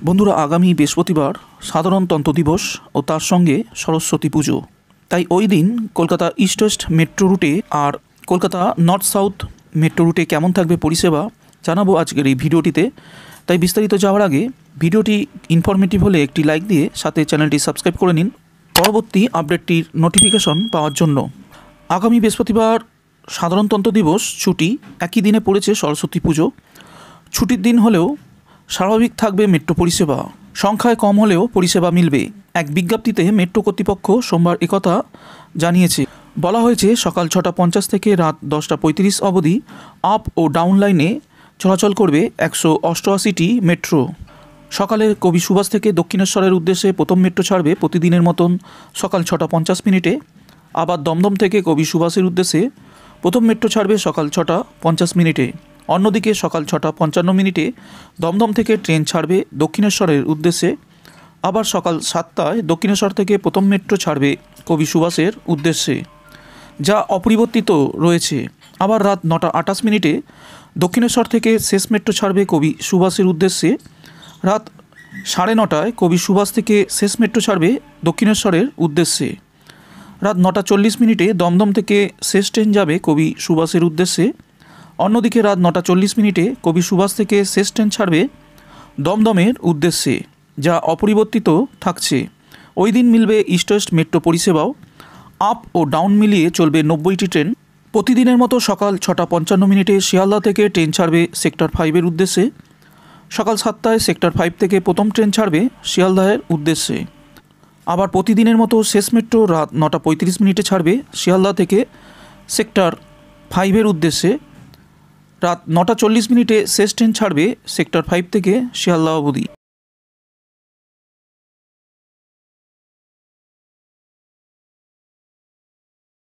বন্ধুরা, আগামী বৃহস্পতিবার সাধারণতন্ত্র দিবস ও তার সঙ্গে সরস্বতী পুজো। তাই ওই দিন কলকাতা ইস্ট ওয়েস্ট মেট্রো রুটে আর কলকাতা নর্থ সাউথ মেট্রো রুটে কেমন থাকবে পরিষেবা জানাবো আজকের এই ভিডিওটিতে। তাই বিস্তারিত যাওয়ার আগে ভিডিওটি ইনফরমেটিভ হলে একটি লাইক দিয়ে সাথে চ্যানেলটি সাবস্ক্রাইব করে নিন পরবর্তী আপডেটটির নোটিফিকেশন পাওয়ার জন্য। আগামী বৃহস্পতিবার সাধারণতন্ত্র দিবস ছুটি, একই দিনে পড়েছে সরস্বতী পুজো। ছুটির দিন হলেও স্বাভাবিক থাকবে মেট্রো পরিষেবা, সংখ্যায় কম হলেও পরিষেবা মিলবে। এক বিজ্ঞপ্তিতে মেট্রো কর্তৃপক্ষ সোমবার একথা জানিয়েছে। বলা হয়েছে সকাল 6:50 থেকে রাত 10:35 অবধি আপ ও ডাউন লাইনে চলাচল করবে 188টি মেট্রো। সকালে কবি সুভাষ থেকে দক্ষিণেশ্বরের উদ্দেশ্যে প্রথম মেট্রো ছাড়বে প্রতিদিনের মতন সকাল 6:50 আবার দমদম থেকে কবি সুভাষের উদ্দেশ্যে প্রথম মেট্রো ছাড়বে সকাল 6:50। অন্যদিকে সকাল 6:55 দমদম থেকে ট্রেন ছাড়বে দক্ষিণেশ্বরের উদ্দেশ্যে। আবার সকাল 7টায় দক্ষিণেশ্বর থেকে প্রথম মেট্রো ছাড়বে কবি সুভাষের উদ্দেশ্যে, যা অপরিবর্তিত রয়েছে। আবার রাত 9:28 দক্ষিণেশ্বর থেকে শেষ মেট্রো ছাড়বে কবি সুভাষের উদ্দেশ্যে। রাত 9:30 কবি সুভাষ থেকে শেষ মেট্রো ছাড়বে দক্ষিণেশ্বরের উদ্দেশ্যে। রাত 9:40 দমদম থেকে শেষ ট্রেন যাবে কবি সুভাষের উদ্দেশ্যে। অন্যদিকে রাত 9:40 কবি সুভাষ থেকে শেষ ট্রেন ছাড়বে দমদমের উদ্দেশ্যে, যা অপরিবর্তিত থাকছে। ওই দিন মিলবে ইস্ট ওয়েস্ট মেট্রো পরিষেবাও। আপ ও ডাউন মিলিয়ে চলবে 90টি ট্রেন। প্রতিদিনের মতো সকাল 6:55 শিয়ালদা থেকে ট্রেন ছাড়বে সেক্টর 5-এর উদ্দেশ্যে। সকাল 7টায় সেক্টর 5 থেকে প্রথম ট্রেন ছাড়বে শিয়ালদাহের উদ্দেশ্যে। আবার প্রতিদিনের মতো শেষ মেট্রো রাত 9:35 ছাড়বে শিয়ালদা থেকে সেক্টর 5-এর উদ্দেশ্যে। রাত 9:40 শেষ ট্রেন ছাড়বে সেক্টর 5 থেকে শিয়ালদা অবধি।